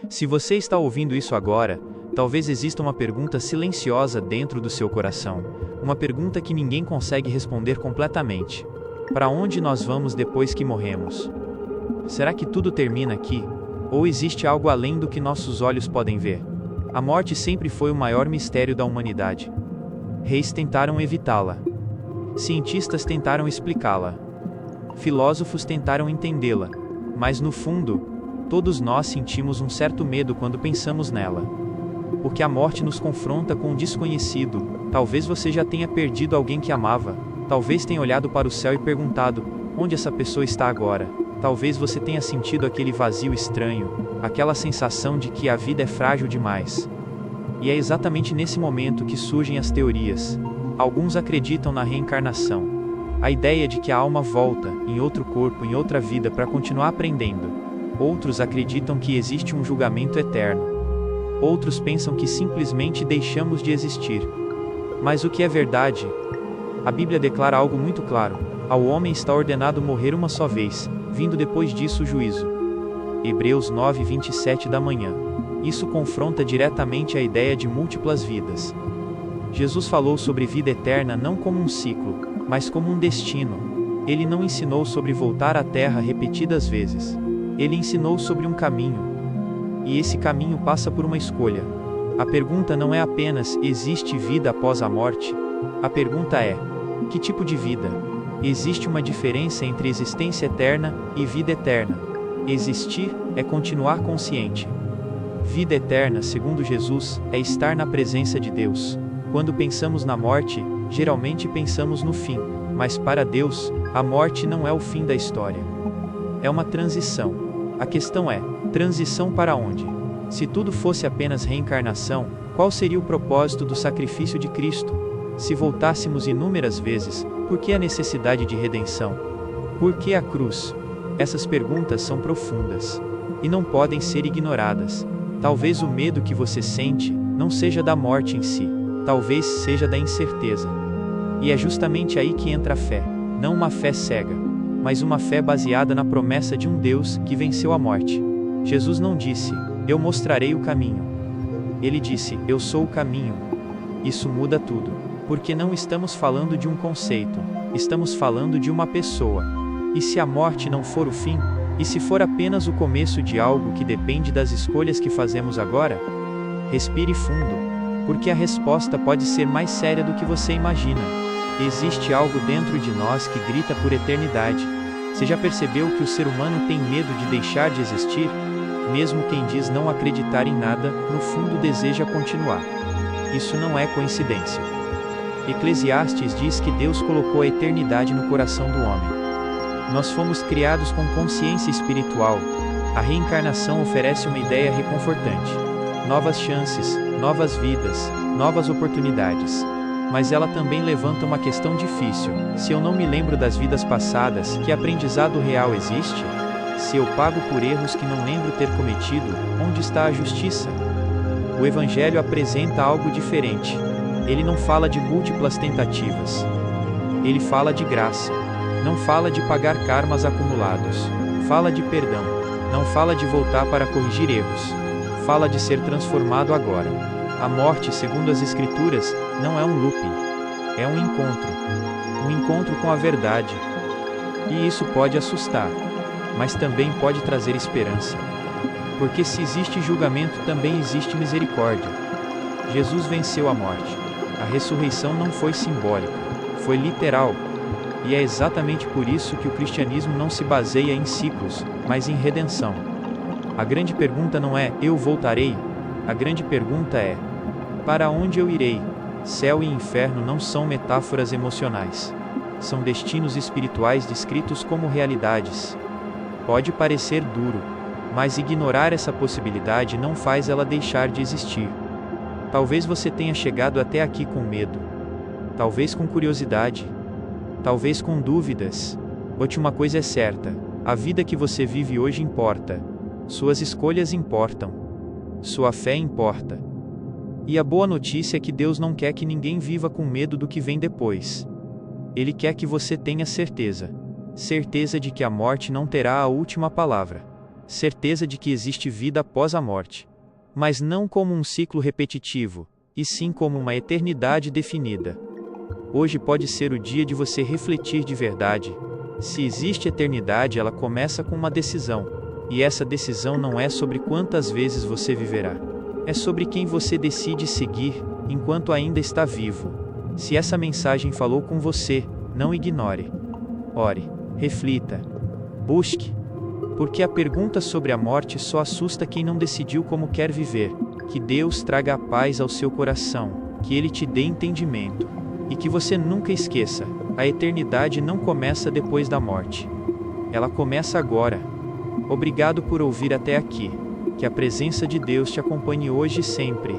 Se você está ouvindo isso agora, talvez exista uma pergunta silenciosa dentro do seu coração, uma pergunta que ninguém consegue responder completamente. Para onde nós vamos depois que morremos? Será que tudo termina aqui? Ou existe algo além do que nossos olhos podem ver? A morte sempre foi o maior mistério da humanidade. Reis tentaram evitá-la. Cientistas tentaram explicá-la. Filósofos tentaram entendê-la. Mas no fundo, todos nós sentimos um certo medo quando pensamos nela. Porque a morte nos confronta com o desconhecido. Talvez você já tenha perdido alguém que amava. Talvez tenha olhado para o céu e perguntado: onde essa pessoa está agora? Talvez você tenha sentido aquele vazio estranho, aquela sensação de que a vida é frágil demais. E é exatamente nesse momento que surgem as teorias. Alguns acreditam na reencarnação. A ideia de que a alma volta, em outro corpo, em outra vida, para continuar aprendendo. Outros acreditam que existe um julgamento eterno. Outros pensam que simplesmente deixamos de existir. Mas o que é verdade? A Bíblia declara algo muito claro: ao homem está ordenado morrer uma só vez, vindo depois disso o juízo. Hebreus 9:27 da manhã. Isso confronta diretamente a ideia de múltiplas vidas. Jesus falou sobre vida eterna não como um ciclo, mas como um destino. Ele não ensinou sobre voltar à terra repetidas vezes. Ele ensinou sobre um caminho. E esse caminho passa por uma escolha. A pergunta não é apenas: existe vida após a morte? A pergunta é: que tipo de vida? Existe uma diferença entre existência eterna e vida eterna. Existir é continuar consciente. Vida eterna, segundo Jesus, é estar na presença de Deus. Quando pensamos na morte, geralmente pensamos no fim, mas para Deus, a morte não é o fim da história. É uma transição. A questão é: transição para onde? Se tudo fosse apenas reencarnação, qual seria o propósito do sacrifício de Cristo? Se voltássemos inúmeras vezes, por que a necessidade de redenção? Por que a cruz? Essas perguntas são profundas e não podem ser ignoradas. Talvez o medo que você sente não seja da morte em si, talvez seja da incerteza. E é justamente aí que entra a fé, não uma fé cega, mas uma fé baseada na promessa de um Deus que venceu a morte. Jesus não disse: eu mostrarei o caminho. Ele disse: eu sou o caminho. Isso muda tudo, porque não estamos falando de um conceito, estamos falando de uma pessoa. E se a morte não for o fim? E se for apenas o começo de algo que depende das escolhas que fazemos agora? Respire fundo, porque a resposta pode ser mais séria do que você imagina. Existe algo dentro de nós que grita por eternidade. Você já percebeu que o ser humano tem medo de deixar de existir? Mesmo quem diz não acreditar em nada, no fundo deseja continuar. Isso não é coincidência. Eclesiastes diz que Deus colocou a eternidade no coração do homem. Nós fomos criados com consciência espiritual. A reencarnação oferece uma ideia reconfortante. Novas chances, novas vidas, novas oportunidades. Mas ela também levanta uma questão difícil. Se eu não me lembro das vidas passadas, que aprendizado real existe? Se eu pago por erros que não lembro ter cometido, onde está a justiça? O Evangelho apresenta algo diferente. Ele não fala de múltiplas tentativas. Ele fala de graça. Não fala de pagar karmas acumulados. Fala de perdão. Não fala de voltar para corrigir erros. Fala de ser transformado agora. A morte, segundo as Escrituras, não é um looping. É um encontro. Um encontro com a verdade. E isso pode assustar, mas também pode trazer esperança. Porque se existe julgamento, também existe misericórdia. Jesus venceu a morte. A ressurreição não foi simbólica, foi literal. E é exatamente por isso que o cristianismo não se baseia em ciclos, mas em redenção. A grande pergunta não é: eu voltarei? A grande pergunta é: para onde eu irei? Céu e inferno não são metáforas emocionais. São destinos espirituais descritos como realidades. Pode parecer duro, mas ignorar essa possibilidade não faz ela deixar de existir. Talvez você tenha chegado até aqui com medo. Talvez com curiosidade. Talvez com dúvidas. Uma coisa é certa: a vida que você vive hoje importa. Suas escolhas importam. Sua fé importa. E a boa notícia é que Deus não quer que ninguém viva com medo do que vem depois. Ele quer que você tenha certeza. Certeza de que a morte não terá a última palavra. certeza de que existe vida após a morte. Mas não como um ciclo repetitivo, e sim como uma eternidade definida. Hoje pode ser o dia de você refletir de verdade. Se existe eternidade, ela começa com uma decisão. E essa decisão não é sobre quantas vezes você viverá. É sobre quem você decide seguir, enquanto ainda está vivo. Se essa mensagem falou com você, não ignore. Ore, reflita, busque. Porque a pergunta sobre a morte só assusta quem não decidiu como quer viver. Que Deus traga a paz ao seu coração, que Ele te dê entendimento. E que você nunca esqueça, a eternidade não começa depois da morte. Ela começa agora. Obrigado por ouvir até aqui. Que a presença de Deus te acompanhe hoje e sempre.